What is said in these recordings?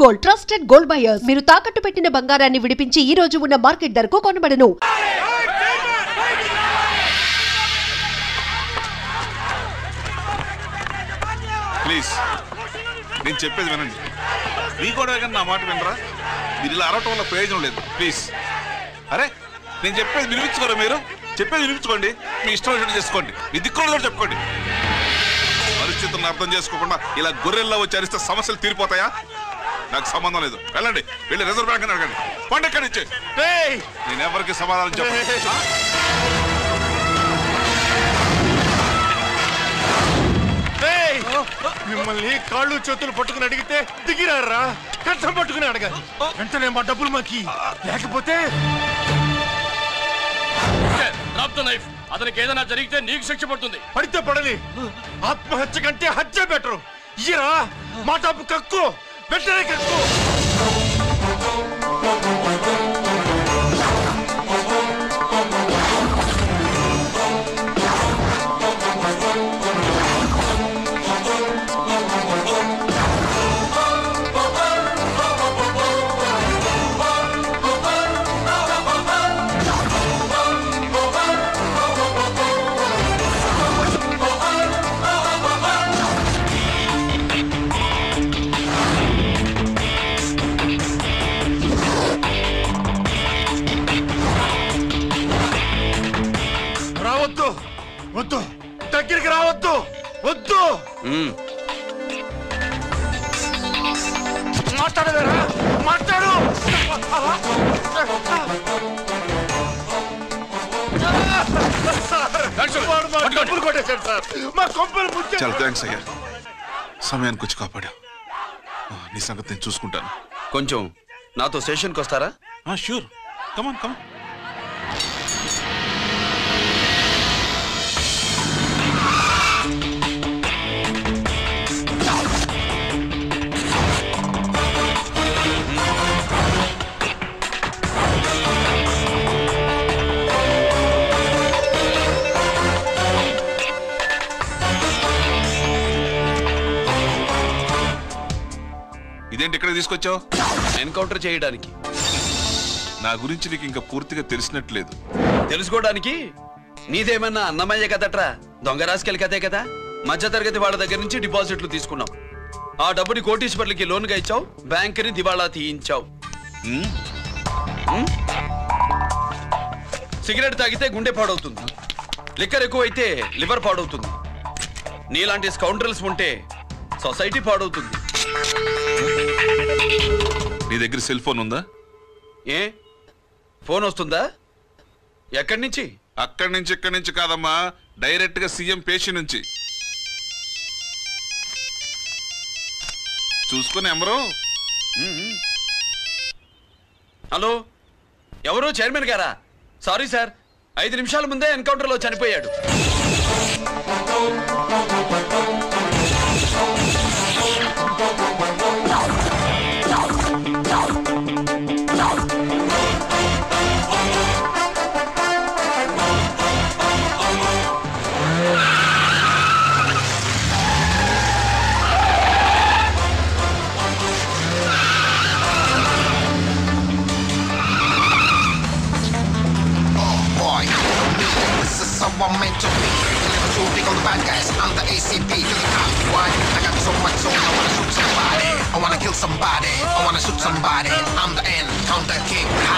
Gold, trusted gold buyers. మీరు తాకట్టు పెట్టిన బంగారాన్ని విడిపించి ఈ రోజు ఉన్న మార్కెట్ ధరకు కొనబడను. ప్లీజ్ నేను చెప్పేది వినండి. మీ కూడా నా మాట వినరా? మీరు ఇలా అరవటం వల్ల ప్రయోజనం లేదు. ప్లీజ్ అరే నేను చెప్పేది వినిపించుకోరా? మీరు చెప్పేది వినిపించుకోండి. మీ ఇష్టం వచ్చినట్టు చేసుకోండి. మీ దిక్కులో చెప్పుకోండి. పరిస్థితులను అర్థం చేసుకోకుండా ఇలా గొర్రెల్లో వచ్చి అరిస్తే సమస్యలు తీరిపోతాయా? నాకు సంబంధం లేదు. వెళ్ళండి, వెళ్ళి రిజర్వ్ బ్యాంక్ అని అడగండి. పండు ఎక్కడి నుంచి? నేను ఎవరికి సమాధానం చెప్పను. మిమ్మల్ని కాళ్ళు చేతులు పట్టుకుని అడిగితే దిగిరారా? కష్టం పట్టుకుని అడగాలి. వెంటనే మా డబ్బులు మాకి, లేకపోతే అతనికి ఏదైనా జరిగితే నీకు శిక్ష పడుతుంది. పడితే పడని, ఆత్మహత్య కంటే హత్య బెటరు. ఇయ్యరా మా డబ్బు, కక్కు, వెంటనే కక్కు. వద్దు, దగ్గరికి రావద్దు, వద్దు. మాట్లాడవేరా? మాట్లాడు. చాలా థ్యాంక్స్ అయ్యా, సమయానికి వచ్చి కాపాడా. నీ సంగతి నేను చూసుకుంటాను. కొంచెం నాతో స్టేషన్కి వస్తారా? షూర్, కమాన్ కమాన్. ఇదేంటి ఇక్కడ తీసుకొచ్చావు? ఎన్కౌంటర్ చేయడానికి. నా గురించి నీకు ఇంకా పూర్తిగా తెలిసినట్లేదు. తెలుసుకోవడానికి నీదేమన్నా అన్నమయ్య కదట్రా, దొంగ రాసుకెళ్ళి కదే కదా. మధ్యతరగతి వాళ్ళ దగ్గర నుంచి డిపాజిట్లు తీసుకున్నాం. ఆ డబ్బుని కోటీశ్వర్లకి లోన్గా ఇచ్చావు, బ్యాంకుని దివాళా తీయించావు. సిగరెట్ తాగితే గుండె పాడవుతుంది, లిక్కర్ ఎక్కువైతే లివర్ పాడవుతుంది. నీలాంటి స్కౌండ్రల్స్ ఉంటే సొసైటీ పాడవుతుంది. నీ దగ్గర సెల్ ఫోన్ ఉందా? ఏ ఫోన్ వస్తుందా? ఎక్కడి నుంచి? అక్కడి నుంచి ఇక్కడి నుంచి కాదమ్మా, డైరెక్ట్ గా సీఎం పేషి నుంచి. చూసుకుని ఎవరు? హలో, ఎవరు? చైర్మన్ గారా? సారీ సార్, 5 నిమిషాల ముందే ఎన్కౌంటర్లో చనిపోయాడు. I'm meant to be. Too big on the bad guys. I'm the ACP. Why? I got so much soul. I wanna shoot somebody. I wanna kill somebody. I wanna shoot somebody. I'm the Encounter King. Ha!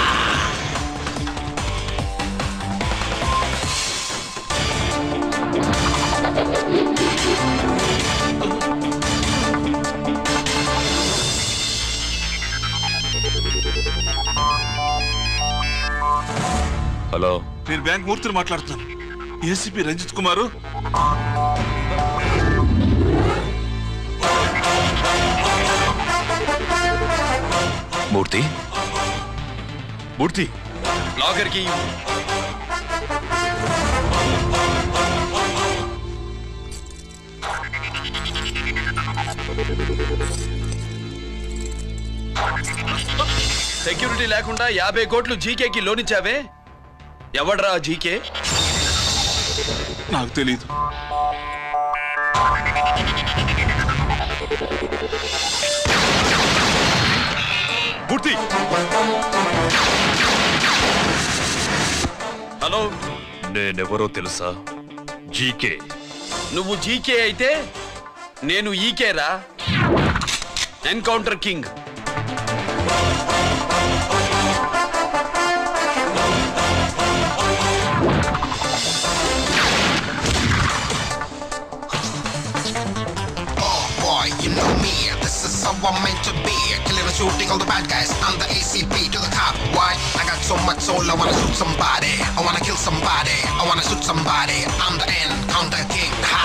Hello, నేను bank మూర్తిని మాట్లాడుతున్నాను. ACP Ranjith కుమారు. మూర్తి, మూర్తి లాగర్కి. Security లేకుండా 50 కోట్లు జీకేకి loan ఇచ్చావే, ఎవడ్రా GK? నాకు తెలీదు. పూర్తి. Hello, నేనెవరో తెలుసా? జీకే. నువ్వు జీకే అయితే నేను ఈకేరా, encounter king. Boy, you know me, this is how I'm meant to be. Killing and shooting all the bad guys, I'm the ACP to the top. Why? I got so much soul, I wanna shoot somebody. I wanna kill somebody, I wanna shoot somebody. I'm the encounter king, ha!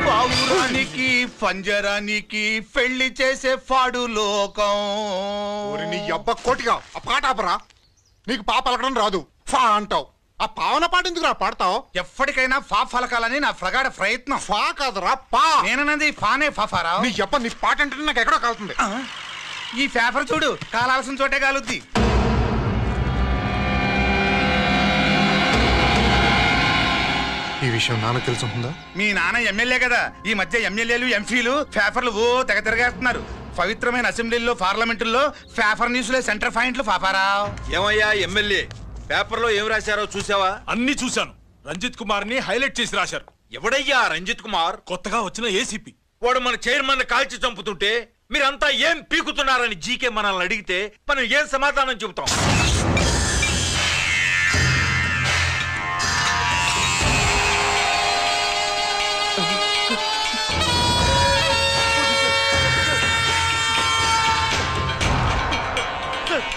పావురానికి పంజరానికి పెళ్లి చేసే ఫాడు లోకం. నీ అబ్బ కోటిగా ఆ పాట ఆపరా. నీకు పా పలకడం రాదు, ఫా అంటావు. ఆ పావన పాట ఎందుకు రా పాడతావు? ఎప్పటికైనా ఫా ఫలకాలని నా ప్రగాఢ ప్రయత్నం. ఫా కాదురా పా. నేనన్నది ఫానే ఫాఫారా. నీ అబ్బ నీ పాట అంటే నాకు ఎక్కడో కాలుతుంది. ఈ పేపర్ చూడు, కాలాల్సిన చోటే కాలుద్ది. ఈ విషయం నాన్నకు తెలుసుంటుందా? మీ నాన్న ఎమ్మెల్యే కదా, ఈ మధ్య ఎమ్మెల్యేలు ఎంపీలు పేపర్లు ఓ తెగ తిరగేస్తున్నారు. పవిత్రమైన అసెంబ్లీల్లో పార్లమెంటుల్లో పేపర్ న్యూస్లో సెంటర్ పాయింట్లు పాపారా. ఏమయ్యా ఎమ్మెల్యే, పేపర్లో ఏం రాశారో చూసావా? అన్ని చూశాను. రంజిత్ కుమార్ ని హైలైట్ చేసి రాశారు. ఎవడయ్యా రంజిత్ కుమార్? కొత్తగా వచ్చిన ఏసీపీ. వాడు మన చైర్మన్ కాల్చి చంపుతుంటే మీరంతా ఏం పీకుతున్నారని జీకే మనల్ని అడిగితే మనం ఏం సమాధానం చెబుతాం?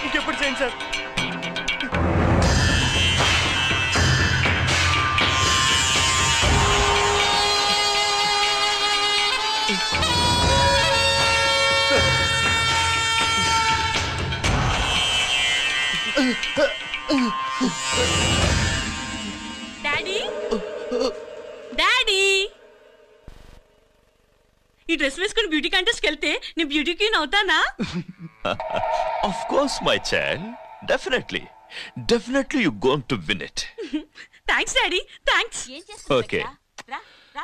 ఇంకెప్పుడు చేయండి సార్. డాడీ, డాడీ, ఈ డ్రెస్ వేసుకుని బ్యూటీ కాంటెస్ట్ కెళ్తే నీ బ్యూటీ క్వీన్ అవుతానా? Of course, my child. Definitely. Definitely you're going to win it. Thanks daddy, thanks. Okay.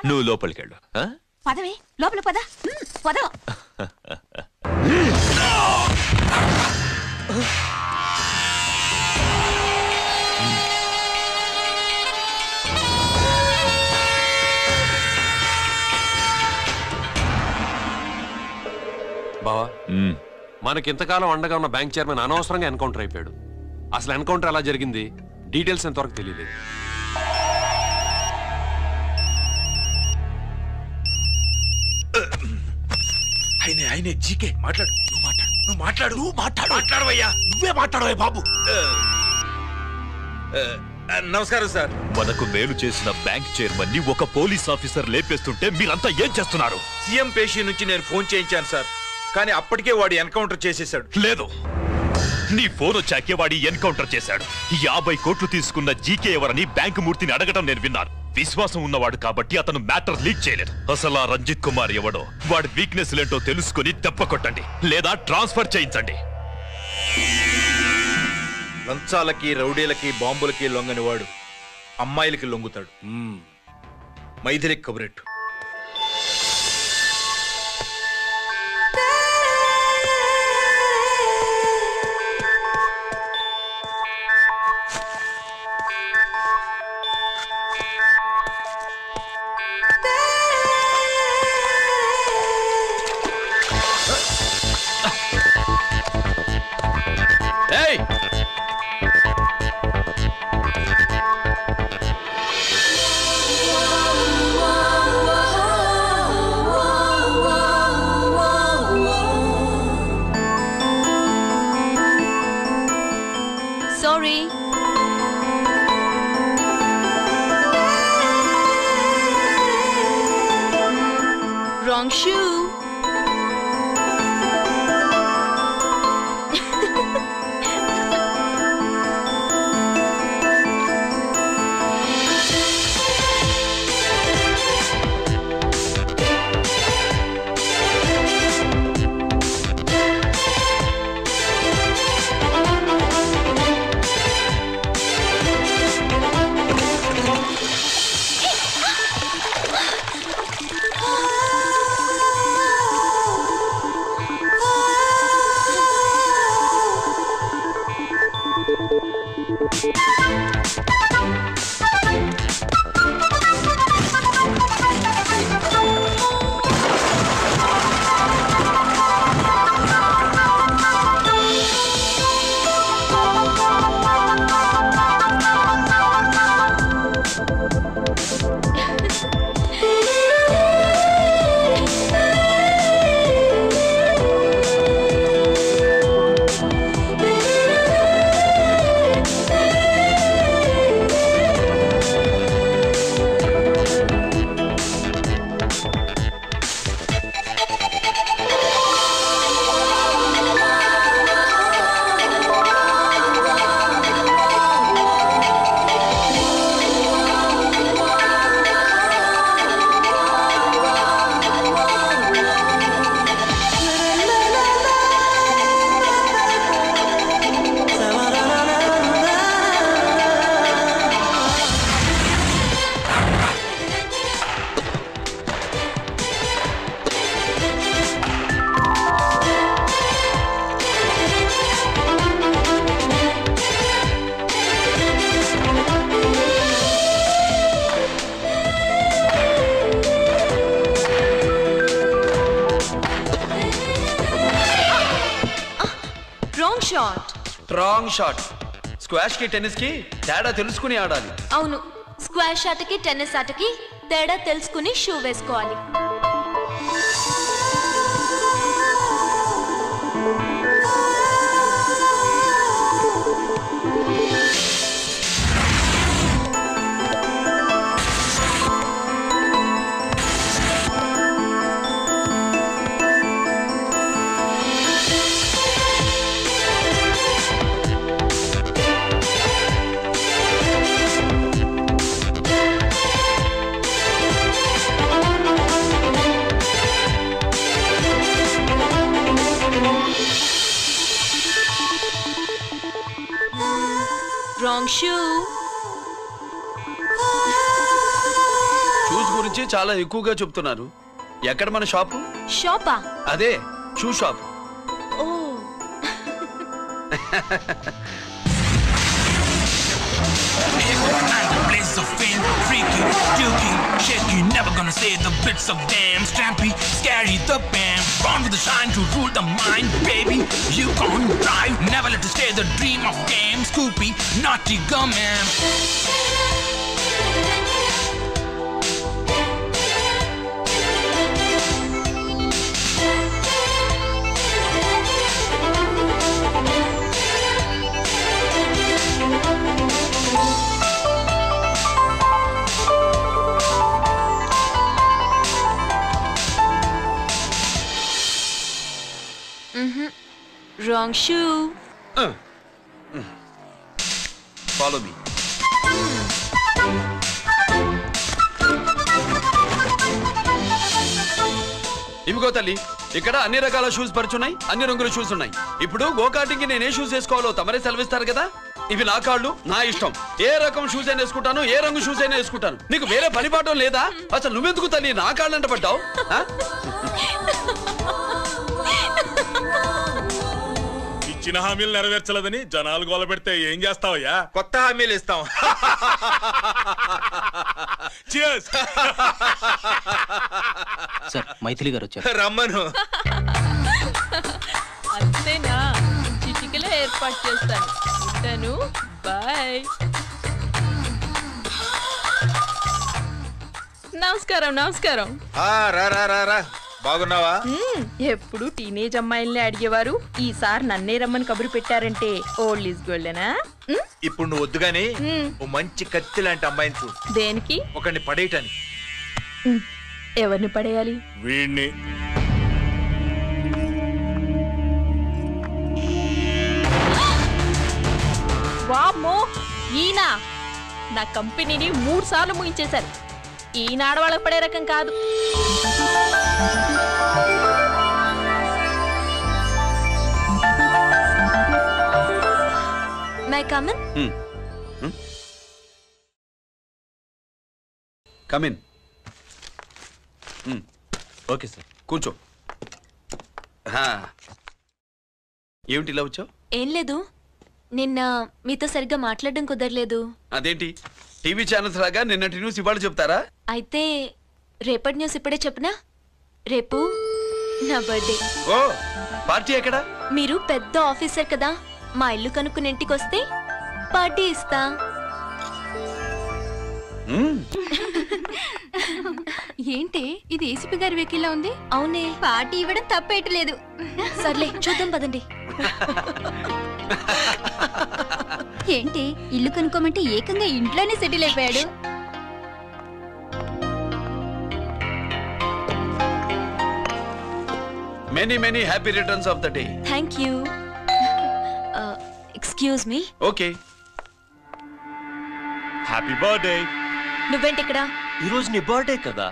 నువ్వు లోపలికి వెళ్ళు. పదవే, లోపల పద. పద. బావా, మనకింతకాలం అండగా ఉన్న బ్యాంక్ చైర్మన్ అనవసరంగా ఎన్కౌంటర్ అయిపోయాడు. అసలు ఎన్కౌంటర్ ఎలా జరిగింది డీటెయిల్స్ ఎంతవరకు తెలియలేదు. ఆయనే జీకే. మాట్లాడు, నువ్వు మాట్లాడవయ్యా. నువ్వే మాట్లాడవయ్యా బాబు. నమస్కారం సార్. మనకు మేలు చేసిన బ్యాంక్ చైర్మన్ ని ఒక పోలీస్ ఆఫీసర్ లేపేస్తుంటే మీరంతా ఏం చేస్తున్నారు? సీఎం పేషీ నుంచి నేను ఫోన్ చేయించాను సార్, కానీ అప్పటికే వాడు ఎన్కౌంటర్ చేసేశాడు. లేదు, నీ ఫోన్ వచ్చాకే వాడి ఎన్కౌంటర్ చేశాడు. 50 కోట్లు తీసుకున్న జీకే ఎవరని బ్యాంకు మూర్తిని అడగడం నేను విన్నాను. విశ్వాసం ఉన్నవాడు కాబట్టి అతను మ్యాటర్ లీక్ చేయలేదు. అసలు ఆ రంజిత్ కుమార్ ఎవడో, వాడి వీక్నెస్ లేంటో తెలుసుకుని దెబ్బ కొట్టండి, లేదా ట్రాన్స్ఫర్ చేయించండి. లంచాలకి, రౌడీలకి, బాంబులకి లొంగని వాడు అమ్మాయిలకి లొంగుతాడు. మైథిలి కబురెట్టు. Sorry. Wrong shoe. Wrong shot. Squash కి టెన్నిస్ కి తేడా తెలుసుకుని ఆడాలి. అవును, స్క్వాష్ ఆటకి టెన్నిస్ ఆటకి తేడా తెలుసుకుని షూ వేసుకోవాలి. Wrong shoe. షూస్ గురించి చాలా ఎక్కువగా చెప్తున్నారు. ఎక్కడ మన షాపు? షాపా? అదే షూ షాప్. ఓ Blaze of fame, freaky, dukey, shaky, never gonna say the bits of damn strampy, scary the band, born with the shine to rule the mind, baby, you can't drive, never let to stay the dream of game, Scoopy, naughty gum-man. Wrong shoe. Follow me. ఇవిగో తల్లి, ఇక్కడ అన్ని రకాల shoes పరుచున్నాయి, అన్ని రంగుల shoes ఉన్నాయి. ఇప్పుడు go-karting కి నేను ఏ షూస్ వేసుకోవాలో తమరే సెలవిస్తారు కదా. ఇవి నా కాళ్ళు, నా ఇష్టం. ఏ రకం షూస్ అయినా వేసుకుంటాను, ఏ రంగు షూస్ అయినా వేసుకుంటాను. నీకు వేరే పని పాఠం లేదా? అసలు నువ్వెందుకు తల్లి నా కాళ్ళు అంట పడ్డావు? ఇచ్చిన హామీలు నెరవేర్చలేదని జనాలు గోల పెడితే ఏం చేస్తావయ్యా? కొత్త హామీలు ఇస్తాం. సార్, మైథిలి గారు వచ్చారు. రమ్మను. అంతేనా? చిటికలో ఏర్పాటు చేస్తాను. ఉంటాను. బాయ్. నమస్కారం. నమస్కారం. రా రా రా రా. బాగున్నావా? ఎప్పుడు టీనేజ్ అమ్మాయిల్ని అడిగేవారు, ఈసారి నన్నే రమ్మని కబురు పెట్టారంటే ఓల్డ్ ఈజ్ గోల్డెనా? ఇప్పుడు నువ్వు వద్దుగాని ఓ మంచి కత్తి లాంటి అమ్మాయిని చూ. దేనికి? ఒకరిని పడేయటానికి. ఎవరిని పడేయాలి? వీణ్ణి. వామ్మో, ఈయన నా కంపెనీని 3 సార్లు ముగించేశారు. ఈయన ఆడవాళ్ళకి పడే రకం కాదు. May I come in? Come in. Okay sir. కూర్చో. ఏమిటి ఇలా వచ్చావు? ఏం లేదు, నిన్న మీతో సరిగ్గా మాట్లాడడం కుదరలేదు. అదేంటి, టీవీ ఛానల్స్ లాగా నిన్నటి న్యూస్ ఇవాళ చెప్తారా? అయితే రేపటి న్యూస్ ఇప్పుడే చెప్పనా? రేపు నా బర్త్డే. ఓ, పార్టీ ఎక్కడ? మీరు పెద్ద ఆఫీసర్ కదా, మా ఇల్లు కనుక్కుని ఇంటికి వస్తే పార్టీ ఇస్తా. ఏంటి ఇది ఏసీపీ గారి వెహికల్లా ఉంది? అవునే, పార్టీ ఇవ్వడం తప్పేయట్లేదు. సర్లే చూద్దాం పదండి. ఏంటి ఇల్లు కనుక్కోమంటే ఏకంగా ఇంట్లోనే సెటిల్ అయిపోయాడు. Many many happy returns of the day. Thank you. Excuse me. Okay. Happy birthday. నువ్వేంటి ఇక్కడ? ఈ రోజు నీ బర్త్డే కదా,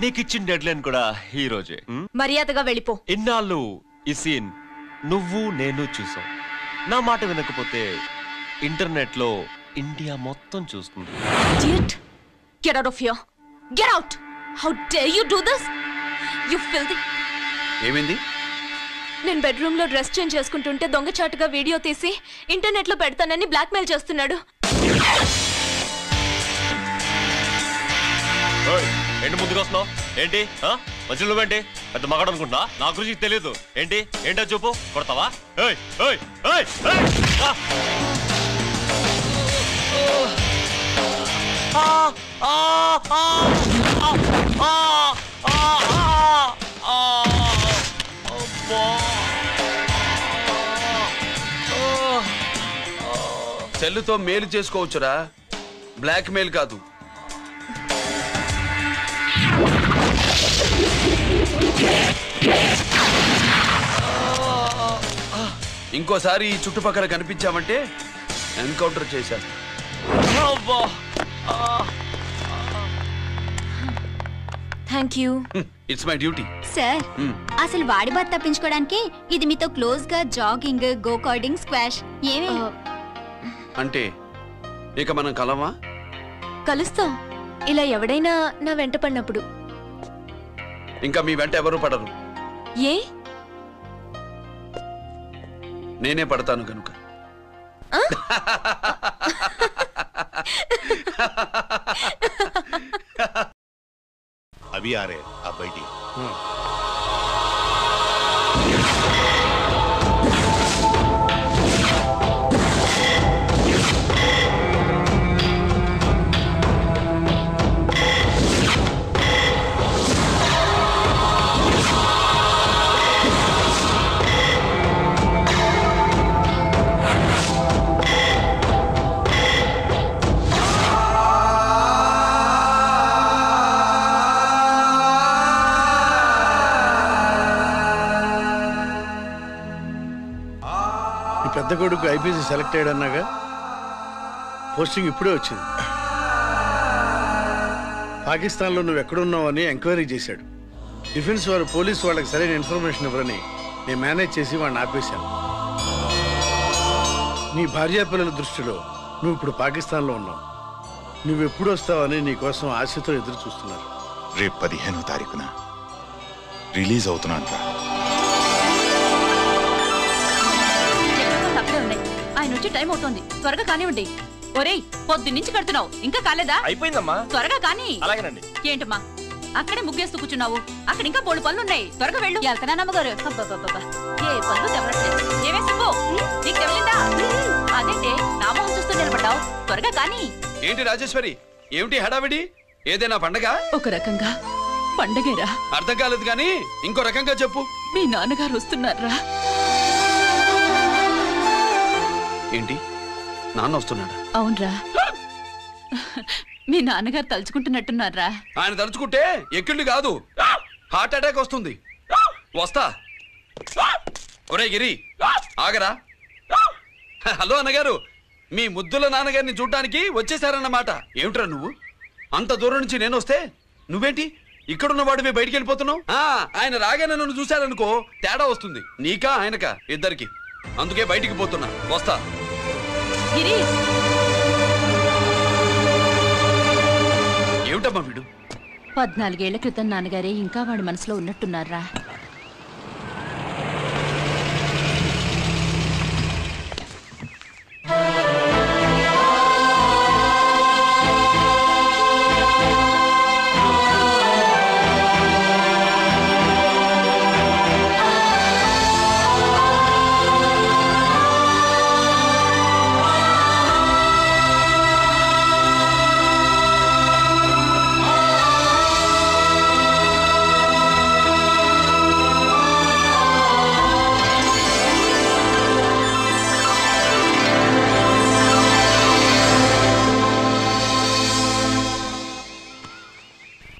నీకు ఇచ్చిన డెడ్ లైన్ కూడా ఈ రోజే. మర్యాదగా వెళ్ళిపో. ఇన్నాళ్ళు ఈ సీన్ నువ్వు నేను చూసాం. నా మాట వినకపోతే ఇంటర్నెట్ లో ఇండియా మొత్తం చూస్తుంది. Idiot. Get out of here. Get out. How dare you do this? You filthy. ఏమైంది? నేను బెడ్రూమ్ లో డ్రెస్ చేంజ్ చేసుకుంటుంటే దొంగచాటుగా వీడియో తీసి ఇంటర్నెట్ లో పెడతానని బ్లాక్మెయిల్ చేస్తున్నాడు. ఏంటి ముందుకు వస్తున్నావు? ఏంటి మధ్యలో నువ్వేంటి పెద్ద మగాడు అనుకుంటున్నా? నా గురించి తెలియదు ఏంటి? ఏంటో చూపు, కొడతావా? ఏయ్ ఏయ్ ఏయ్ ఏయ్! సెల్లుతో మేలు చేసుకోవచ్చురా, బ్లాక్ మెయిల్ కాదు. ఇంకోసారి ఈ చుట్టుపక్కల కనిపించామంటే ఎన్కౌంటర్ చేశాను. Thank you. It's my duty. Sir అసలు వాడి బాధ తప్పించుకోవడానికి ఇది మీతో క్లోజ్ గా జాగింగ్, గో కార్డింగ్, స్క్వాష్ ఏమే అంటే ఇక మనం కలవా? కలుస్తాం, ఇలా ఎవడైనా నా వెంట పడినప్పుడు. ఇంకా మీ వెంట ఎవరు పడరు, ఏ? నేనే పడతాను కనుక. अभी आ रहे आप बैठिए। పెద్ద కొడుకు ఐపీసీ సెలెక్ట్ అయ్యాడన్నాగా, పోస్టింగ్ ఇప్పుడే వచ్చింది. పాకిస్తాన్లో నువ్వు ఎక్కడున్నావని ఎంక్వైరీ చేశాడు. డిఫెన్స్ వారు పోలీసు వాళ్ళకి సరైన ఇన్ఫర్మేషన్ ఇవ్వరని నేను మేనేజ్ చేసి వాడిని ఆపేశాను. నీ భార్యా పిల్లల దృష్టిలో నువ్వు ఇప్పుడు పాకిస్తాన్లో ఉన్నావు. నువ్వు ఎప్పుడు వస్తావని నీ కోసం ఆశతో ఎదురు చూస్తున్నారు. రేపు 15వ తారీఖున రిలీజ్ అవుతున్నాను రా. ఆయన వచ్చి టైం అవుతోంది, త్వరగా కానివ్వండి. ఒరేయ్, పొద్దున్నుంచి కడుతున్నావు, ఇంకా కాలేదా? అయిపోయిందమ్మా. త్వరగా కానీ. అలాగేనండి. ఏంటమ్మా అక్కడే ముగ్గేస్తూ కూర్చున్నావు? అక్కడ ఇంకా 3 పనులున్నాయి, త్వరగా వెళ్ళు. వెళ్తానా నమ్మగారు? అబ్బబ్బబ్బబ్బా, ఏ పనులు తెవరట్లేదు. ఏమే సుబ్బు, నీకు తెవలిందా? అదేంటే నా మొహం చూస్తూ నిలబడ్డావు, త్వరగా కానీ. ఏంటి రాజేశ్వరి, ఏమిటి హడావిడి? ఏదైనా పండగ? ఒక రకంగా పండగేరా. అర్థం కాలేదు కానీ ఇంకో రకంగా చెప్పు. మీ నాన్నగారు వస్తున్నారా? ఏంటి, నాన్న వస్తున్నాడా? అవునరా, మీ నాన్నగారు తలుచుకుంటున్నట్టున్నారా? ఆయన తలుచుకుంటే ఎక్కిళ్ళు కాదు, హార్ట్ అటాక్ వస్తుంది. వస్తా. ఒరే గిరి, ఆగరా. హలో అన్నగారు, మీ ముద్దుల నాన్నగారిని చూడ్డానికి వచ్చేసారన్నమాట. ఏమిట్రా నువ్వు? అంత దూరం నుంచి నేను వస్తే నువ్వేంటి ఇక్కడున్న వాడివి బయటికి వెళ్ళిపోతున్నావు? ఆయన రాగానే నన్ను చూశారనుకో తేడా వస్తుంది, నీకా ఆయనకా ఇద్దరికి. అందుకే బయటికి పోతున్నా, వస్తా. ఏమిటమ్మా వీడు? 14 ఏళ్ల క్రితం నాన్నగారే ఇంకా వాడి మనసులో ఉన్నట్టున్నారా?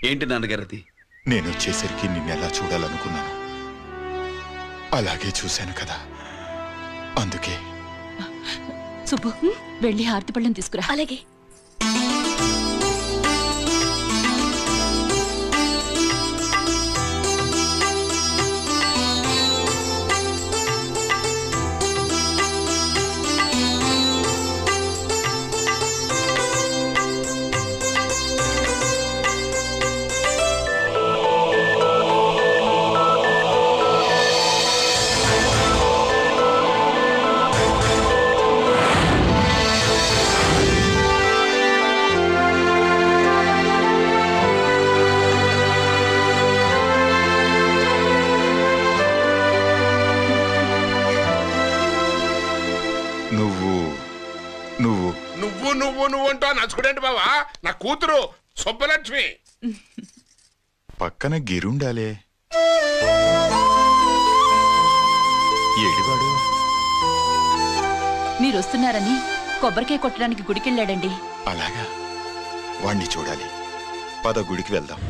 ఏంటి నాన్నగారు అది? నేను వచ్చేసరికి నిన్నెలా చూడాలనుకున్నాను, అలాగే చూశాను కదా, అందుకే. సుబ్బు, వెళ్ళి హారతి పళ్ళని తీసుకురా. అలాగే. నువ్వు అంటూ నచ్చుకుడేంటి బావా? నా కూతురు సుబ్బలక్ష్మి. పక్కన గిరుండాలే ఏడివాడు. మీరు వస్తున్నారని కొబ్బరికాయ కొట్టడానికి గుడికెళ్ళాడండి. అలాగా, వాణ్ణి చూడాలి. పద గుడికి వెళ్దాం.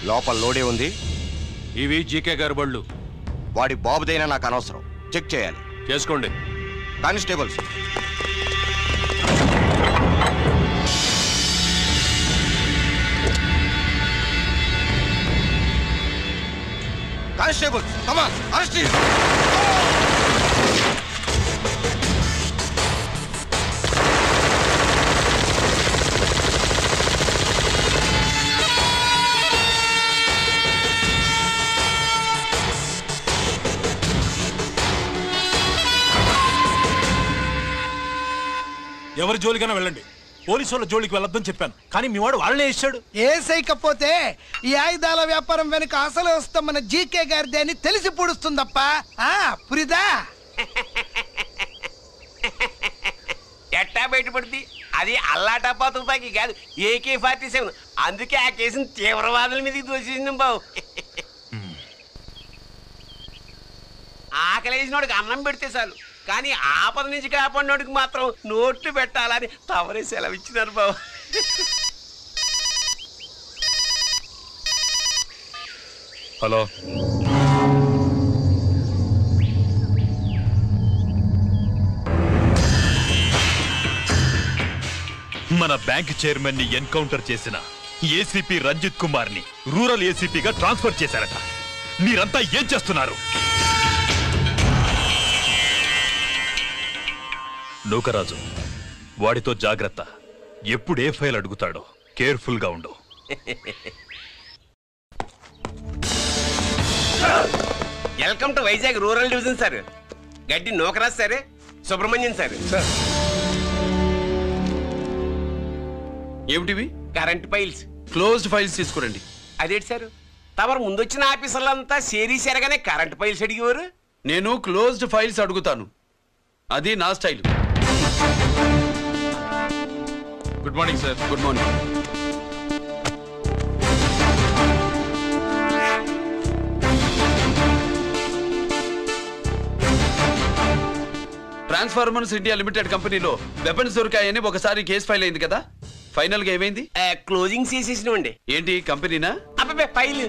లోపల లోడే ఉంది. ఇవి జీకే గారి బళ్ళు. వాడి బాబుదైనా నాకు అనవసరం. చెక్ చేయాలి. చేసుకోండి. Constables, constables, come on, arrest him. ఎవరి జోలికైనా వెళ్ళండి, పోలీసు వాళ్ళ జోలికి వెళ్ళొద్దని చెప్పాను, కానీ మీ వాడు వాళ్ళనే ఇచ్చాడు. ఏసైకపోతే ఈ ఆయుధాల వ్యాపారం వెనుక అసలు వస్తాం మన జీకే గారిది అని తెలిసి పూడుస్తుందప్ప. పురిదా ఎట్టా బయటపడుతుంది? అది అల్లాటప్పా తుపాకీ కాదు, AK-47. అందుకే ఆ కేసును తీవ్రవాదుల మీదకి దోషించాం బావు. ఆకలేసినోడికి అన్నం పెడితే చాలు, కానీ ఆపద నుంచి కాపాడినోడికి మాత్రం నోట్లు పెట్టాలని తవరే సెలవు ఇచ్చినారు బాబు. హలో, మన బ్యాంక్ చైర్మన్ ని ఎన్కౌంటర్ చేసిన ఏసీపీ రంజిత్ కుమార్ ని రూరల్ ఏసీపీగా ట్రాన్స్ఫర్ చేశారట. మీరంతా ఏం చేస్తున్నారు? నూకరాజు, వాడితో జాగ్రత్త. ఎప్పుడు ఏ ఫైల్ అడుగుతాడో కేర్ఫుల్ గా ఉండు. Welcome to Vizag rural division sir. Gaddi Nookaraj sir, Subrahmanyam sir. ఏమిటివి? Current files. క్లోజ్డ్ ఫైల్స్ తీసుకురండి. అదేంటి సార్, తమరు ముందొచ్చిన ఆఫీసర్లంతా సేరీసారగానే కరెంట్ ఫైల్స్ అడిగేవారు. నేను క్లోజ్డ్ ఫైల్స్ అడుగుతాను, అది నా style. Good morning sir. Good morning. Transformers India limited కంపెనీలో వెపన్స్ దొరికాయని ఒకసారి కేసు ఫైల్ అయింది కదా, ఫైనల్ గా ఏమైంది? క్లోజింగ్ చేసేసినండి. ఏంటి కంపెనీనా? అబ్బే ఫైల్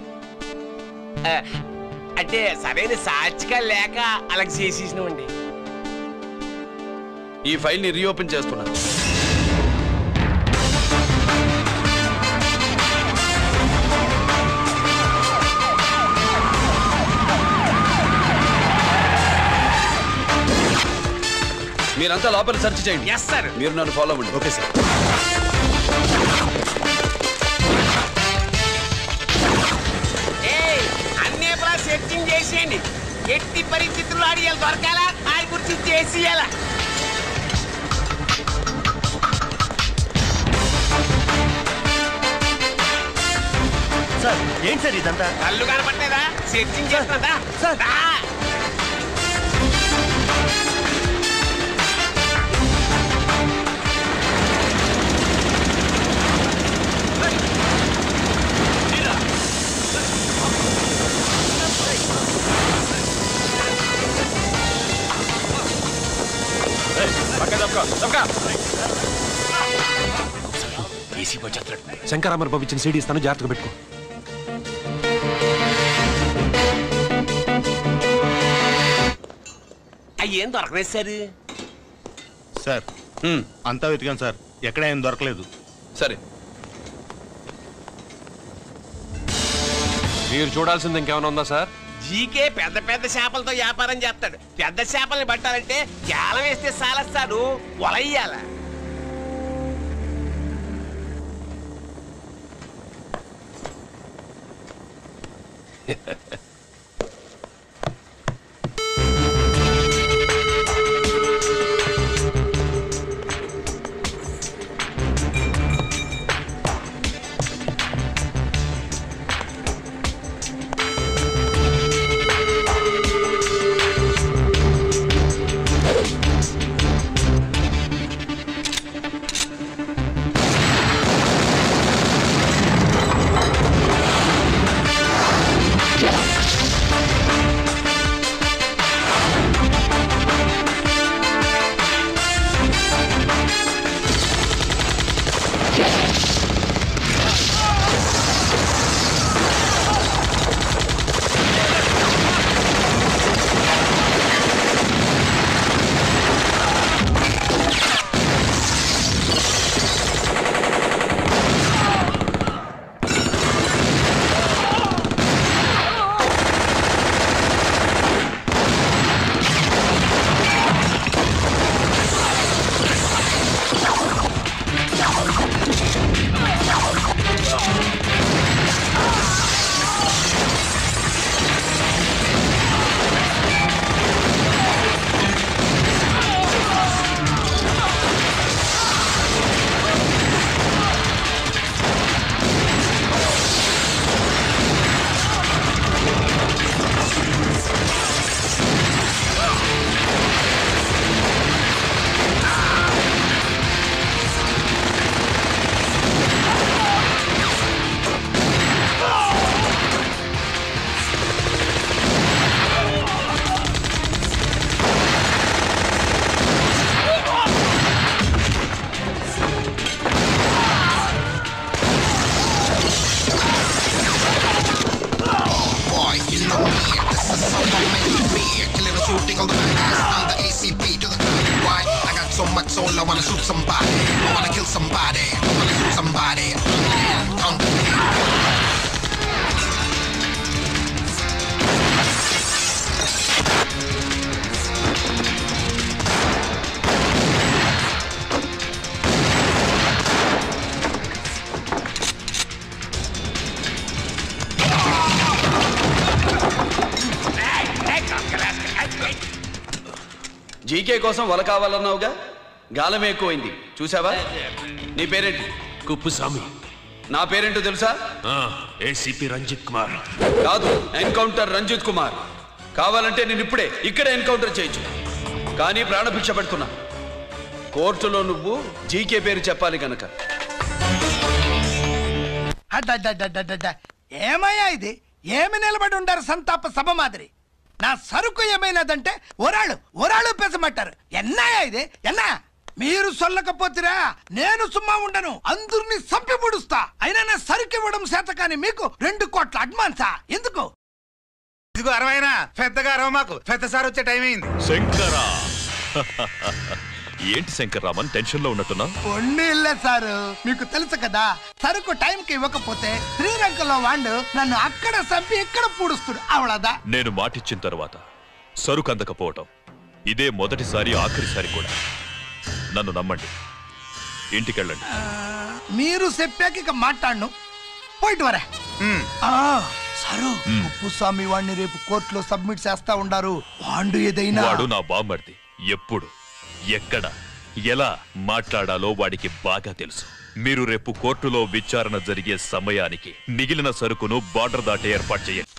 అంటే సరైన సాక్షిగా లేక అలా చేసేసినండి. ఈ ఫైల్ ని రీఓపెన్ చేస్తున్నా. మీరంతా లోపల సెర్చ్ చేయండి. Yes sir. మీరు నన్ను ఫాలో అవ్వండి. Okay sir. అన్నీ సెర్చింగ్ చేసేయండి. ఎట్టి పరిస్థితుల్లో అడియాలి దొరకాలా, ఆయన గురించి చేసేయాలా. సార్ ఏంటి సార్ ఇదంతా? కళ్ళు కనపట్టలేదా? Searching చేస్తున్నదా sir? శంకరామర్ బాబు ఇచ్చిన సీడీ ఇస్తాను, జాగ్రత్తగా పెట్టుకో. అయ్యేం దొరకలేదు సార్. సార్ అంతా వెతికాం సార్, ఎక్కడ ఏం దొరకలేదు. సరే, మీరు చూడాల్సింది ఇంకేమైనా ఉందా సార్? జీకే పెద్ద పెద్ద చేపలతో వ్యాపారం చేస్తాడు. పెద్ద చేపల్ని పట్టాలంటే కేలం వేస్తే సాలస్తాడు, వలయ్యాల. సంభారే జీకే కోసం వల కావాలన్నావుగా గాలం ఎక్కువైంది చూసావా నీ పేరేంటి కుప్పుస్వామి నా పేరేంటో తెలుసా ఏసీపీ రంజిత్ కుమార్ కాదు ఎన్కౌంటర్ రంజిత్ కుమార్ కావాలంటే నేను ఇప్పుడే ఇక్కడే ఎన్కౌంటర్ చేయొచ్చు కానీ ప్రాణభిక్ష పెడుతున్నా కోర్టులో నువ్వు జీకే పేరు చెప్పాలి గనక ఏమయ్యా ఇది ఏమి నిలబడి ఉండారు సంతాప సభ మాదిరి నా సరుకు ఏమైనదంటే ఒరాళ్ళు పెసమంటారు ఎన్నాయా ఇది ఎన్నా మీరు సొల్లకపోతురా నేను సుమ్మా ఉండను అందరిని సంపి పొడుస్తా అయినా నా సరుకు ఇవ్వడం చేత కానీ మీకు 2 కోట్ల అడ్వాన్సా ఎందుకు ఇదిగో అరవైనా పెద్దగా అరవ మాకు పెద్ద సార్ వచ్చే టైం అయింది శంకరా ఏంటి శంకర్రామన్ టెన్షన్ లో ఉన్నట్టున్నా కొన్ని ఇల్లే సారు మీకు తెలుసు కదా సరుకు టైంకి ఇవ్వకపోతే శ్రీరంగంలో వాడు నన్ను అక్కడ చంపి ఇక్కడ పూడుస్తుడు అవళదా నేను మాటిచ్చిన తర్వాత సరుకు అందకపోవటం ఇదే మొదటిసారి ఆఖరిసారి కూడా నన్ను నమ్మండి ఇంటికెళ్ళండి మీరు చెప్పాక ఇక మాట్లాడను పోయిట్ వరే సారు ఉప్పుస్వామి వాడిని రేపు కోర్టులో సబ్మిట్ చేస్తా ఉండారు వాడు ఏదైనా వాడు నా బామ్మర్ది ఎప్పుడు ఎక్కడ ఎలా మాట్లాడాలో వాడికి బాగా తెలుసు మీరు రేపు కోర్టులో విచారణ జరిగే సమయానికి మిగిలిన సరుకును బార్డర్ దాటి ఏర్పాటు చేయండి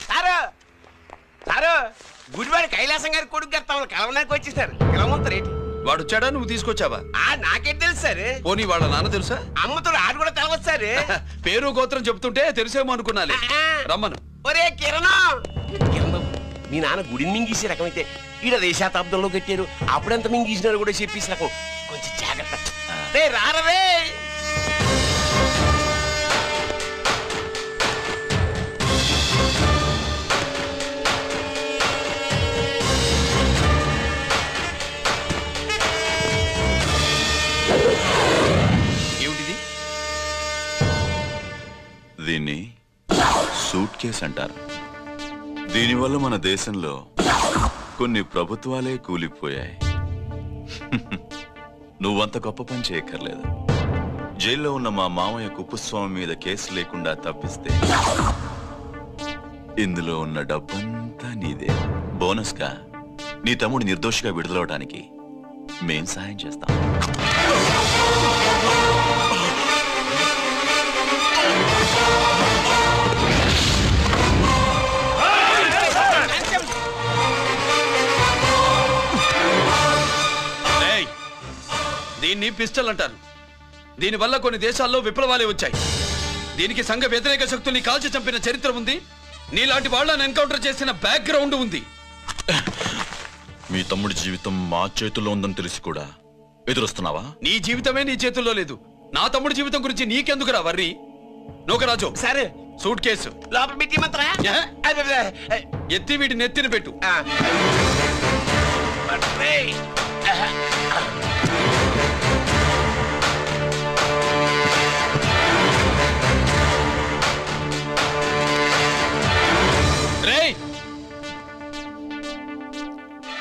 సారు గుడివాడి కైలాసం గారి కొడుకు గారు తమను కలవడానికి వచ్చేసారు కలవంతరేటి వాడు వచ్చాడా నువ్వు తీసుకొచ్చావా నాకేం తెలుసు సార్ పోనీ వాళ్ళ నాన్న తెలుసా అమ్మతో ఆడు కూడా తెలవచ్చు సార్ పేరు గోత్రం చెప్తుంటే తెలిసేమో అనుకున్నాలే రమ్మను ఒరే కిరణం మీ నాన్న గుడిని మింగేసే రకమైతే ఈడ దేశాతాబ్దంలో కట్టారు అప్పుడెంత మింగేసినారు కూడా చెప్పేసి రకం కొంచెం జాగ్రత్త రారవే ఏమిటిది దీన్ని సూట్ కేస్ అంటారు దీనివల్ల మన దేశంలో కొన్ని ప్రభుత్వాలే కూలిపోయాయి నువ్వంత గొప్ప పని చేయక్కర్లేదు జైల్లో ఉన్న మా మామయ్య కుప్పుస్వామి మీద కేసు లేకుండా తప్పిస్తే ఇందులో ఉన్న డబ్బంతా నీదే బోనస్గా నీ తమ్ముడు నిర్దోషిగా విడుదలవడానికి మేం సాయం చేస్తాం దీన్ని పిస్టల్ అంటారు దీనివల్ల కొన్ని దేశాల్లో విప్లవాలే వచ్చాయి దీనికి సంఘ వ్యతిరేక శక్తుల్ని కాల్చి చంపిన చరిత్ర ఉంది నీలాంటి వాళ్ళని ఎన్కౌంటర్ చేసిన బ్యాక్గ్రౌండ్ ఉంది మీ తమ్ముడి జీవితం మా చేతుల్లో ఉందని తెలిసి కూడా ఎదురొస్తున్నావా నీ జీవితమే నీ చేతుల్లో లేదు నా తమ్ముడి జీవితం గురించి నీకెందుకురా వర్రి నోకరాజు సరే సూట్ కేసు లోపల పెట్టి మంత్రా ఎత్తి వీటి నెత్తిన పెట్టు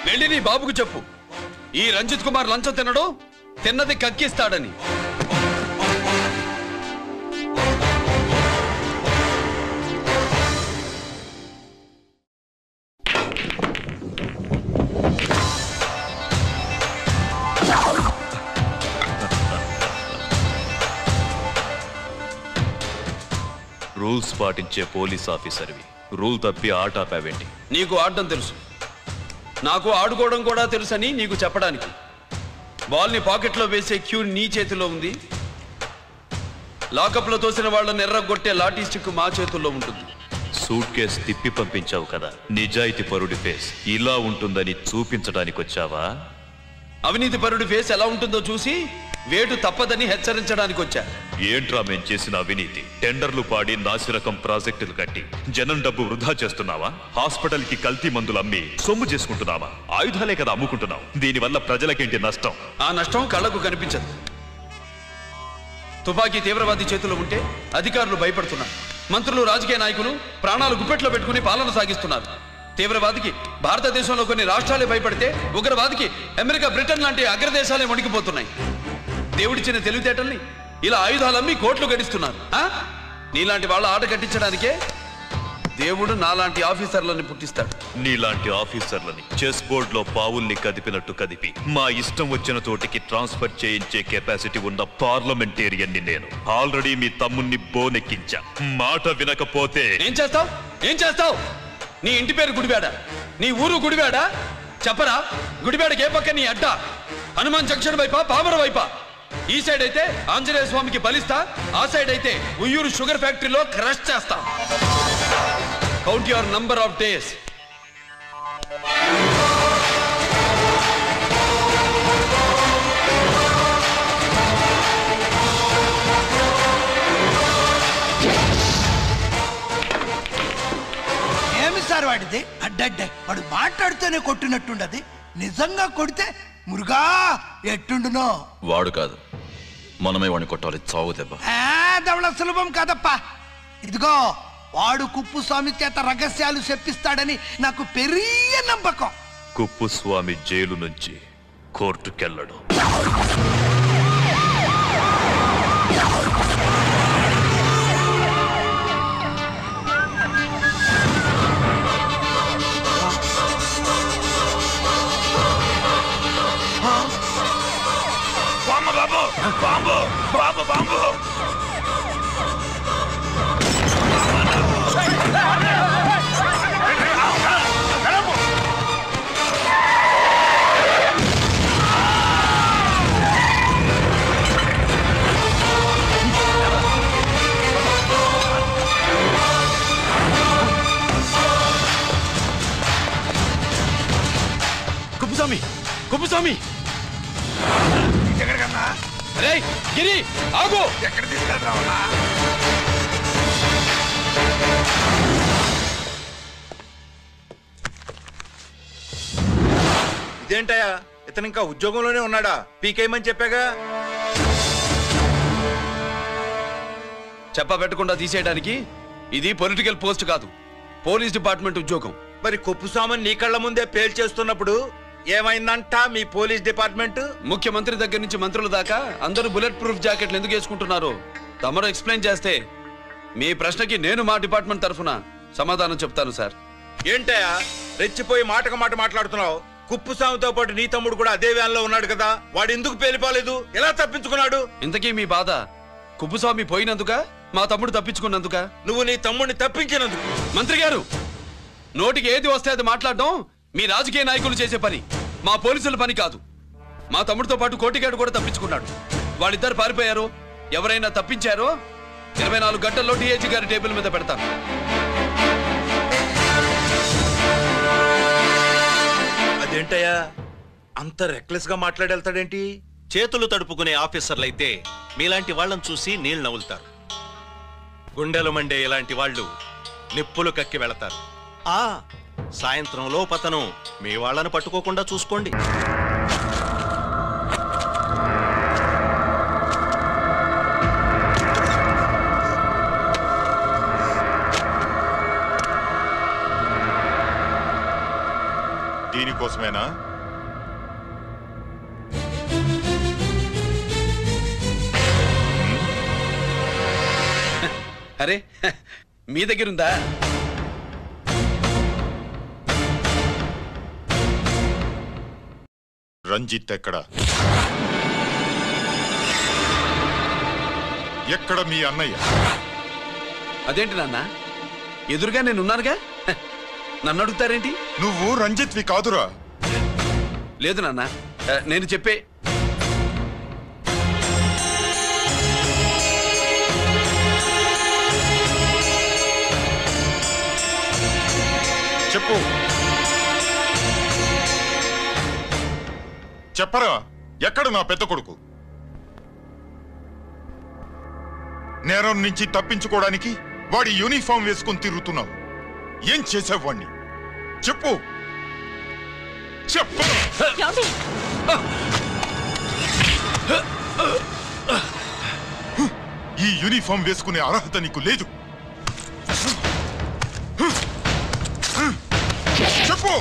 వెళ్ళి నీ బాబుకు చెప్పు ఈ రంజిత్ కుమార్ లంచం తినడు తిన్నది కక్కిస్తాడని రూల్స్ పాటించే పోలీస్ ఆఫీసర్వి రూల్ తప్పి ఆట ఆపావేంటి నీకు ఆడడం తెలుసు నాకు ఆడుకోవడం కూడా తెలుసని నీకు చెప్పడానికి బాల్ని పాకెట్లో వేసే క్యూ నీ చేతిలో ఉంది లాకప్లో తోసిన వాళ్ళని ఎర్రగొట్టే లాఠీ స్టిక్ మా చేతుల్లో ఉంటుంది సూట్ కేస్ తిప్పి పంపించావు కదా నిజాయితీ పరుడి ఫేస్ ఇలా ఉంటుందని చూపించడానికి వచ్చావా అవినీతి పరుడి ఫేస్ ఎలా ఉంటుందో చూసి వేటు తప్పదని హెచ్చరించడానికి వచ్చా ఏంట్రా మేం చేసిన అవినీతి టెండర్లు పాడి నాసిరకం ప్రాజెక్టులు కట్టి జనం డబ్బు వృధా చేస్తున్నావా హాస్పిటల్ కి కల్తీ మందులు అమ్మి సొమ్ము చేసుకుంటున్నావా ఆయుధాలే కదా అమ్ముకుంటున్నావు దీనివల్ల ప్రజలకేంటి నష్టం ఆ నష్టం కళ్ళకు కనిపించదు తుపాకీ తీవ్రవాది చేతిలో ఉంటే అధికారులు భయపడుతున్నారు. మంత్రులు, రాజకీయ నాయకులు ప్రాణాలు గుప్పెట్లో పెట్టుకుని పాలన సాగిస్తున్నారు. తీవ్రవాదికి భారతదేశంలో కొన్ని రాష్ట్రాలే భయపడితే ఉగ్రవాదికి అమెరికా, బ్రిటన్ లాంటి అగ్రదేశాలే వణికిపోతున్నాయి. దేవుడిచ్చిన తెలివితేటల్ని ఇలా ఆయుధాలమ్మి కోట్లు గడిస్తున్నారు. నీలాంటి వాళ్ళ ఆట కట్టించడానికే దేవుడు నాలాంటి ఆఫీసర్లని పుట్టిస్తాడు. నీలాంటి ఆఫీసర్లని చెస్ బోర్డ్ లో పావుల్ని కదిపినట్టు కదిపి మా ఇష్టం వచ్చిన చోటికి ట్రాన్స్ఫర్ చేయించే కెపాసిటీ ఉన్న పార్లమెంటేరియన్ ని నేను. ఆల్రెడీ మీ తమ్ముణ్ణి బోనెక్కించా. మాట వినకపోతే ఏం చేస్తావు? నీ ఇంటి పేరు గుడివాడ, నీ ఊరు గుడివాడ. చెప్పరా, గుడివాడకి ఏ పక్క నీ అడ్డ? హనుమాన్ జంక్షన్ వైపా, పామర వైపా? ఈ సైడ్ అయితే ఆంజనేయ స్వామికి బలిస్తా, ఆ సైడ్ అయితే ఉయ్యూరు షుగర్ ఫ్యాక్టరీలో క్రష్ చేస్తా. Count your number of days. ఏమి సార్ వాడిది? అడ్డడ్డే వాడు మాట్లాడుతూనే కొట్టినట్టుండది. నిజంగా కొడితే మురుగా ఎట్టుండునో. వాడు కాదు, మనమే వాడిని కొట్టాలి. చావు దెబ్బ. దవళ సులభం కాదప్పా. ఇదిగో వాడు కుప్పుస్వామి చేత రహస్యాలు చెప్పిస్తాడని నాకు పెరియ నమ్మకం. కుప్పుస్వామి జైలు నుంచి కోర్టుకెళ్ళడు. బాంబు బాంబు బాంబు కుప్పుస్వామి ఎక్కడికన్నా? అరే గిరి ఆగు. ఎక్కడ తీసుకెళ్తావన్నా? ఇదేంటయా, ఇతను ఇంకా ఉద్యోగంలోనే ఉన్నాడా? పీకేయమని చెప్పాగా. చెప్ప పెట్టకుండా తీసేయడానికి ఇది పొలిటికల్ పోస్ట్ కాదు, పోలీస్ డిపార్ట్మెంట్ ఉద్యోగం. మరి కుప్పుస్వామిని నీ కళ్ళ ముందే పేల్చేస్తున్నప్పుడు ఏమైందంట మీ పోలీస్ డిపార్ట్మెంట్? ముఖ్యమంత్రి దగ్గర నుంచి మంత్రుల దాకా అందరూ బుల్లెట్ ప్రూఫ్ జాకెట్లు ఎందుకు వేసుకుంటున్నారు తమరు ఎక్స్ప్లెయిన్ చేస్తే మీ ప్రశ్నకి నేను మా డిపార్ట్మెంట్ తరఫున సమాధానం చెప్తాను సార్. ఏంటయా రెచ్చిపోయి మాటకు మాట మాట్లాడుతున్నావు? కుప్పుస్వామితో పాటు నీ తమ్ముడు కూడా అదే వ్యాన్ లో ఉన్నాడు కదా, వాడు ఎందుకు పేలిపోలేదు? ఎలా తప్పించుకున్నాడు? ఇంతకీ మీ బాధ కుప్పుస్వామి పోయినందుక, మా తమ్ముడు తప్పించుకున్నందుక? నువ్వు నీ తమ్ముడిని తప్పించినందుకు. మంత్రి గారు, నోటికి ఏది వస్తే అది మాట్లాడడం మీ రాజకీయ నాయకులు చేసే పని, మా పోలీసుల పని కాదు. మా తమ్ముడితో పాటు కోటిగాడు కూడా తప్పించుకున్నాడు. వాళ్ళిద్దరు పారిపోయారు. ఎవరైనా తప్పించారో 24 గంటల్లో డిఐజీ గారి టేబుల్ మీద పెడతాను. అదేంటయ్యా అంత రెక్లెస్ గా మాట్లాడేళ్తాడేంటి? చేతులు తడుపుకునే ఆఫీసర్లైతే మీలాంటి వాళ్ళని చూసి నీళ్ళు నవ్వులుతారు. గుండెలు మండే ఇలాంటి వాళ్ళు నిప్పులు కక్కి వెళతారు. సాయంత్రం లోపతను మీ వాళ్ళను పట్టుకోకుండా చూసుకోండి. దీనికోసమేనా? అరే మీ దగ్గరుందా? రంజిత్ ఎక్కడ? ఎక్కడ మీ అన్నయ్య? అదేంటి నాన్న, ఎదురుగా నేనున్నానుగా, నన్ను అడుగుతారేంటి? నువ్వు రంజిత్వి కాదురా. లేదు నాన్న, నేను చెప్పే చెప్పు. చెప్పరా, ఎక్కడ నా పెద్ద కొడుకు? నేరం నుంచి తప్పించుకోవడానికి వాడి యూనిఫామ్ వేసుకుని తిరుగుతున్నావు. ఏం చేసావు వాణ్ణి? చెప్పు చెప్పు. ఈ యూనిఫామ్ వేసుకునే అర్హత నీకు లేదు. చెప్పు.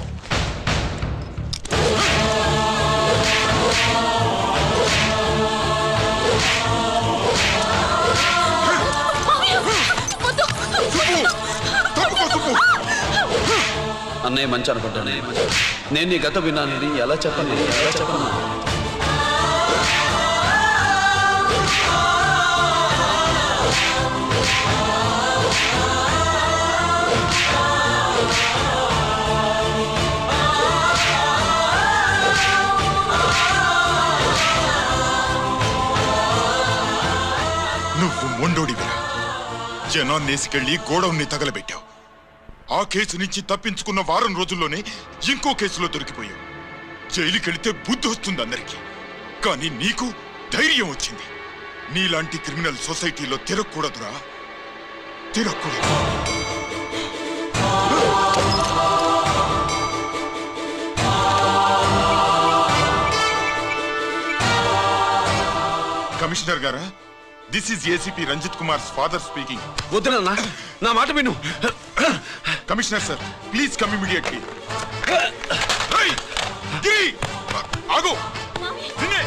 అన్నయ్య మంచి అనుకుంటానే. నేను నీ గత విన్నానని ఎలా చెప్పను? నువ్వు మొండోడివిరా. జనాన్నేసుకెళ్లి గోడౌన్ని తగలబెట్టావు. ఆ కేసు నుంచి తప్పించుకున్న వారం రోజుల్లోనే ఇంకో కేసులో దొరికిపోయావు. జైలుకెళితే బుద్ధి వస్తుంది అందరికీ, కానీ నీకు ధైర్యం వచ్చింది. నీలాంటి క్రిమినల్ సొసైటీలో తిరగకూడదురా, తిరగకూడదు. కమిషనర్ గారా, this is ACP Ranjith Kumar father speaking. వద్దునన్నా, నా మాట విను. Commissioner sir, please come immediately. Giri, ఆగు. నిన్నే.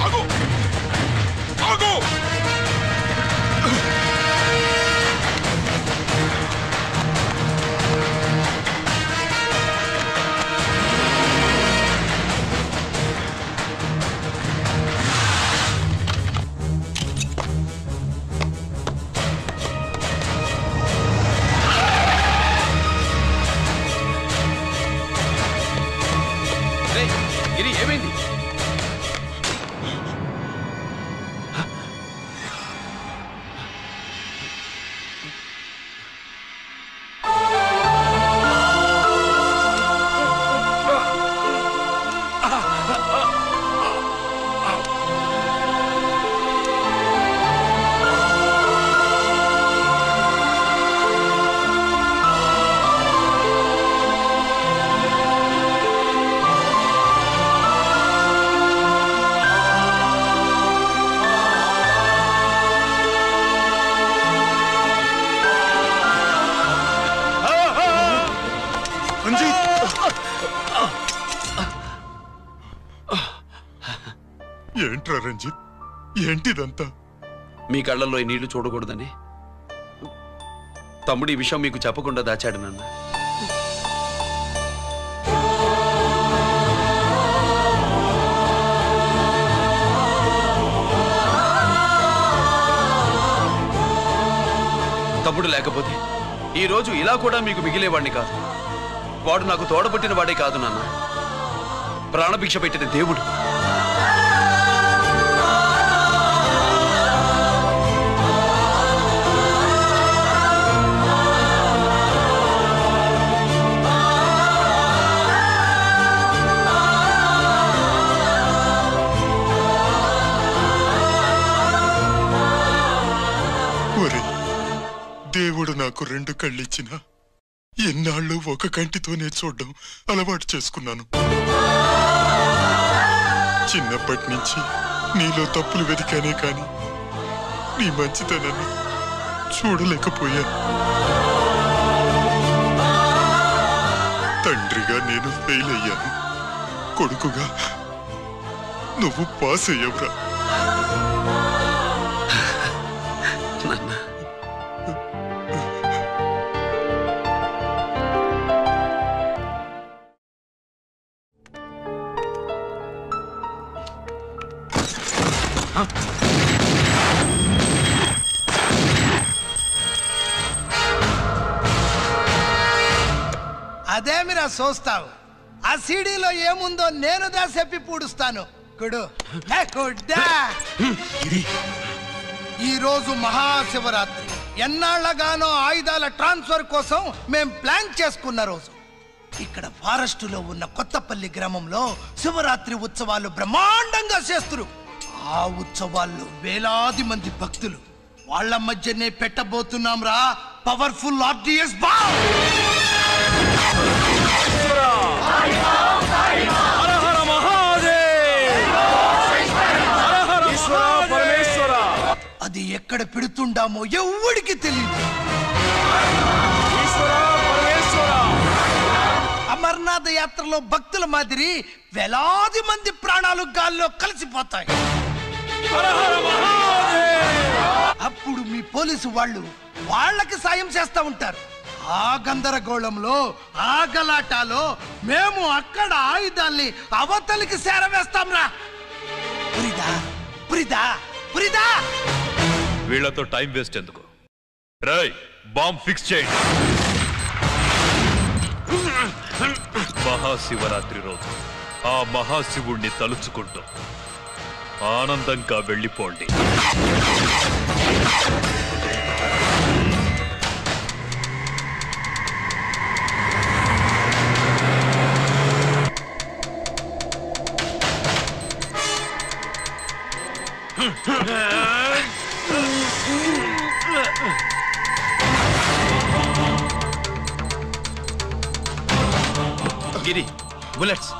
ఆగు, ఆగు. గిరి, ఏమైంది? ఏంట్రా రంజిత్, ఏంటిదంతా? మీ కళ్ళల్లో ఈ నీళ్లు చూడకూడదని తమ్ముడు ఈ విషయం మీకు చెప్పకుండా దాచాడు నాన్న. తమ్ముడు లేకపోతే ఈ రోజు ఇలా కూడా మీకు మిగిలేవాడిని కాదు. వాడు నాకు తోడబుట్టిన వాడే కాదు నాన్న, ప్రాణభిక్ష పెట్టిన దేవుడు. దేవుడు నాకు 2 కళ్ళిచ్చిన ఎన్నాళ్ళు ఒక కంటితోనే చూడడం అలవాటు చేసుకున్నాను. చిన్నప్పటి నుంచి నీలో తప్పులు వెతికానే కాని నీ మంచితనాన్ని చూడలేకపోయాను. తండ్రిగా నేను ఫెయిల్ అయ్యాను, కొడుకుగా నువ్వు పాస్ అయ్యావురా. అదేమిరా చూస్తావు? ఆ సీడీలో ఏముందో నేను చెప్పి పూడుస్తాను. కుడు ఈ రోజు మహాశివరాత్రి. ఎన్నాళ్లగానో ఆయుధాల ట్రాన్స్ఫర్ కోసం మేం ప్లాన్ చేసుకున్న రోజు. ఇక్కడ ఫారెస్టులో ఉన్న కొత్తపల్లి గ్రామంలో శివరాత్రి ఉత్సవాలు బ్రహ్మాండంగా చేస్తురు. ఆ ఉత్సవాల్లో వేలాది మంది భక్తులు. వాళ్ళ మధ్యనే పెట్టబోతున్నాం రా పవర్ఫుల్ ఆర్డిఎస్ బాంబ్. హర హర మహాదేవ్. అది ఎక్కడ పెడుతుండామో ఎవ్వడికి తెలియదు. అమర్నాథ్ యాత్రలో భక్తుల మాదిరి వేలాది మంది ప్రాణాలు గాల్లో కలిసిపోతాయి. అప్పుడు మీ పోలీసు వాళ్ళు వాళ్ళకి సాయం చేస్తా ఉంటారు. ఆ గందరగోళంలో ఆ గలాటాలో మేము అక్కడ ఆయుధాల్ని అవతలికి చేరవేస్తాంరా. పురిదా పురిదా పురిదా. వీళ్లతో టైం వేస్ట్ ఎందుకు? రాయ్, బాంబ్ ఫిక్స్ చేయండి. మహాశివరాత్రి రోజు ఆ మహాశివుణ్ణి తలుచుకుంటూ ఆనందంగా వెళ్ళిపోండి. గిరి, bullets.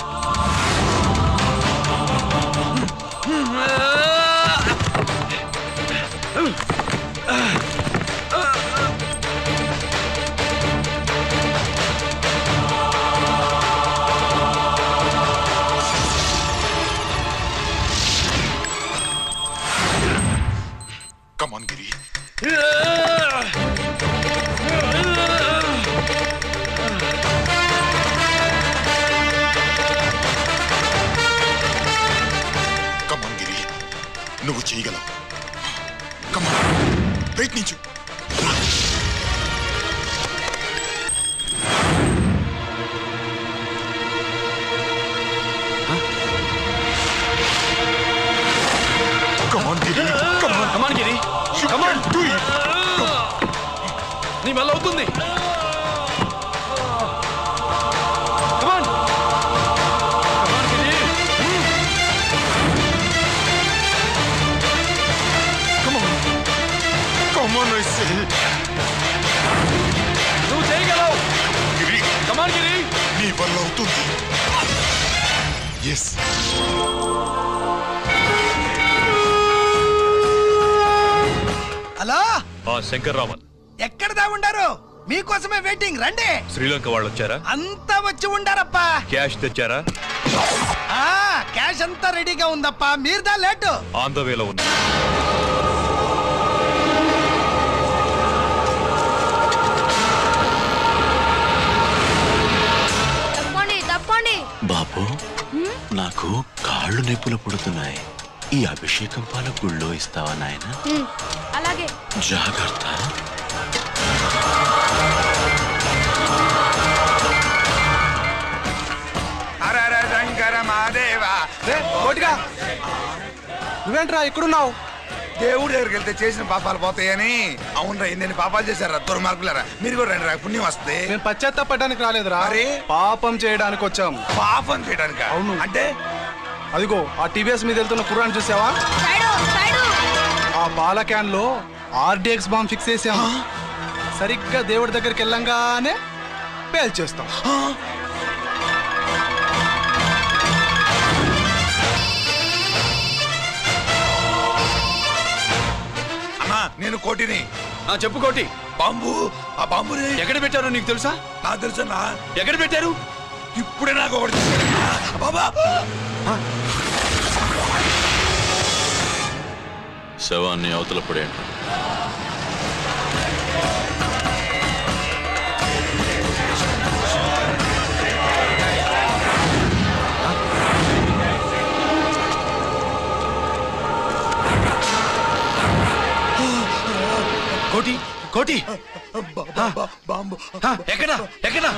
Come on, Giri. Come on, Giri. నువ్వు చేయగలవు. Come on. ప్రయత్నించు. Come on, Giri. Come on. Come on, Giri. Come on, do it. నీ వల్ల అవుతుంది. Come on. Come on, Giri. Come on. Come on, I say. నువ్వు చేయగలవు. Giri. Come on, Giri. నీ వల్ల అవుతుంది. Yes. హలో, శంకర్రామన్ ఎక్కడ దాగుండారు? మీకోసమే వెయిటింగ్. రండి. శ్రీలంక వాళ్ళు వచ్చారా? అంతా వచ్చి ఉండారప్పా. క్యాష్ తెచ్చారా? క్యాష్ అంతా రెడీగా ఉందప్పా. మీరుదా లేటు. ఆన్ ద వేలో ఉంది. తప్పండి. బాబు, నాకు కాళ్ళు నొప్పులు పుడుతున్నాయి. ఈ అభిషేకం పాల గుళ్ళో ఇస్తావా నాయన? అలాగే. జాగ్రత్త. శంకర మాదేవా. నువ్వేంట్రా ఇక్కడున్నావు? దేవుడి దగ్గరికి వెళ్తే చేసిన పాపాలు పోతాయని. అవునరా, ఎన్ని పాపాలు చేశారా దుర్మార్గులారా. మీరు కూడా రండి రా, పుణ్యం వస్తే. నేను పశ్చాత్తాపడడానికి రాలేదురా, పాపం చేయడానికి వచ్చాం. పాపం చేయడానికి? అవును. అంటే అదిగో ఆ టీవీఎస్ మీద వెళ్తున్న కుర్రాన్ని చూసావా? ఆ పాల క్యాన్ లో ఆర్డిఎక్స్ బాంబ్ ఫిక్స్ చేసాం. సరిగ్గా దేవుడి దగ్గరికి వెళ్ళంగానే పేల్చేస్తాం. అమ్మా, నేను కోటిని. చెప్పు కోటి. బాంబు, ఆ బాంబుని ఎక్కడ పెట్టారో నీకు తెలుసా? నాకు తెలుసా. ఎక్కడ పెట్టారు? ఇప్పుడే నాకు ఒకటి బాబా. శవాన్ని అవతల పడేయండి. కోటి, కోటి. బాంబు ఎక్కడా? ఎక్కడా?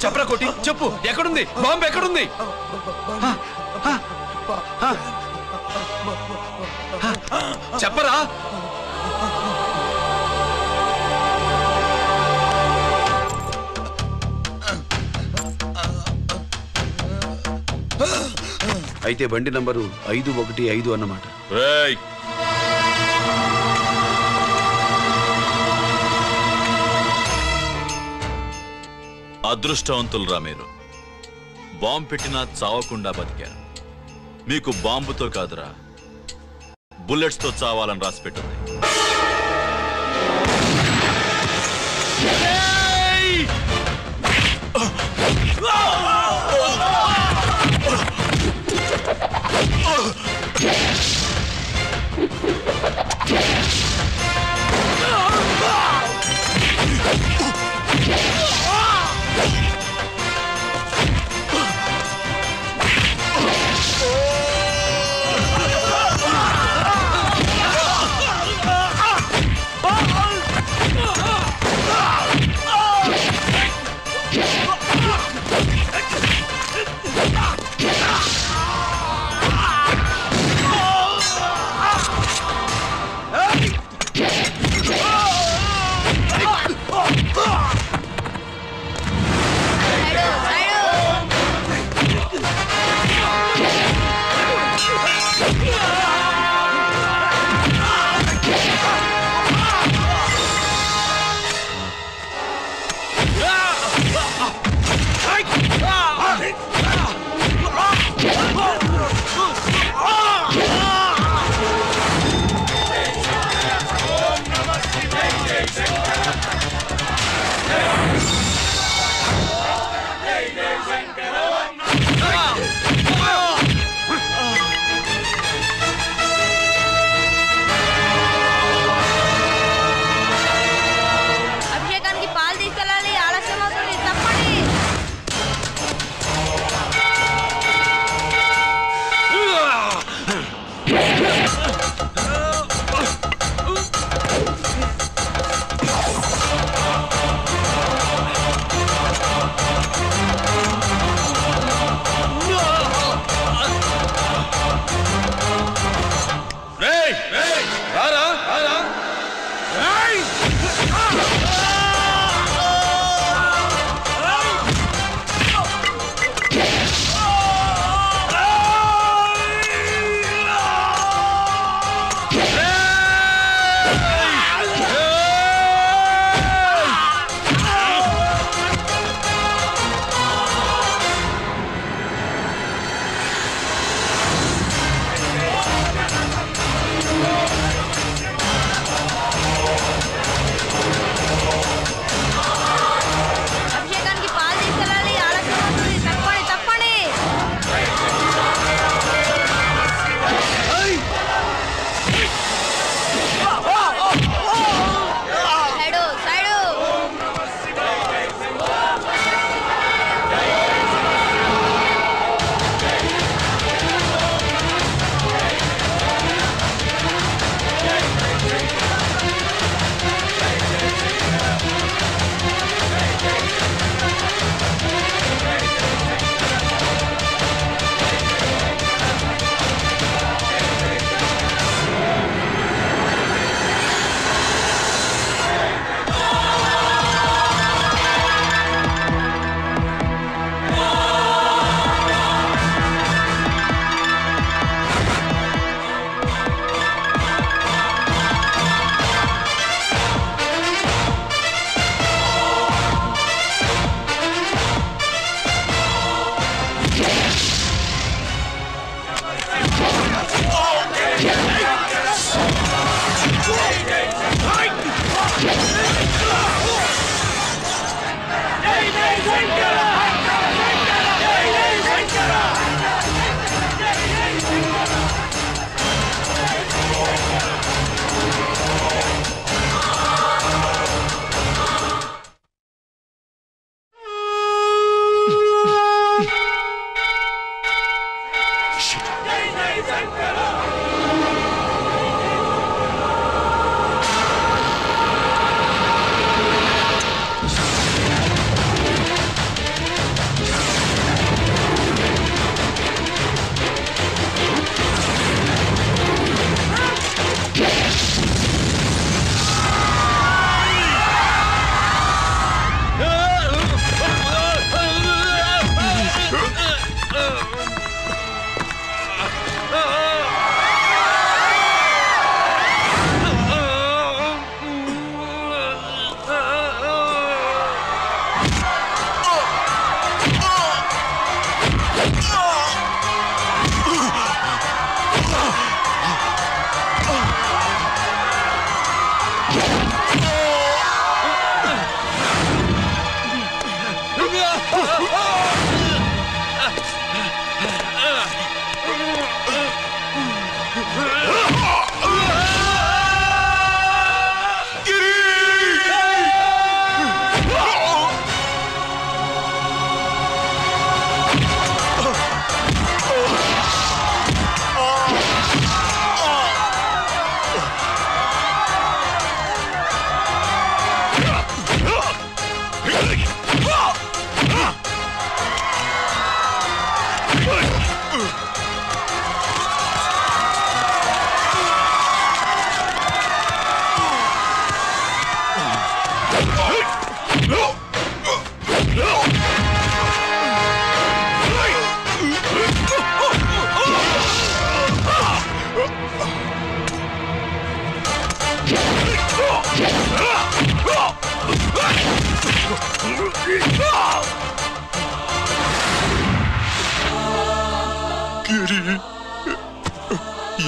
చెప్పరా కోటి, చెప్పు. ఎక్కడుంది బాంబు? ఎక్కడుంది? చెప్పరా. అయితే బండి నంబరు 515 అన్నమాట. అదృష్టవంతులరా మీరు. బాంబు పెట్టినా చావకుండా బతికారు. మీకు బాంబుతో కాదురా, బుల్లెట్స్ తో చావాలని రాసి పెట్టుంది.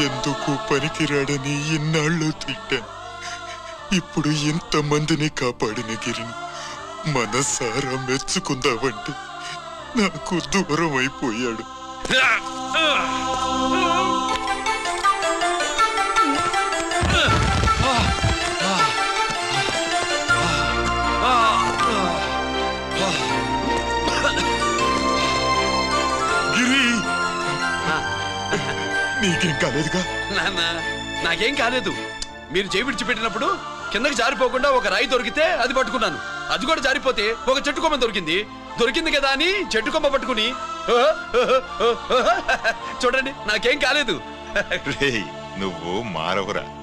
ఎందుకు పనికిరాడని ఇన్నాళ్ళు తిట్టాను. ఇప్పుడు ఇంతమందిని కాపాడిన గిరిని మనసారా మెచ్చుకుందామంటే నాకు దూరం అయిపోయాడు. గిరి, నీకేం కాలేదుగా? నాన్న నాకేం కాలేదు. మీరు చేయి విడిచిపెట్టినప్పుడు కిందకి జారిపోకుండా ఒక రాయి దొరికితే అది పట్టుకున్నాను. అది కూడా జారిపోతే ఒక చెట్టు కొమ్మ దొరికింది కదా అని చెట్టు కొమ్మ పట్టుకుని చూడండి నాకేం కాలేదు. నువ్వు మారవురా.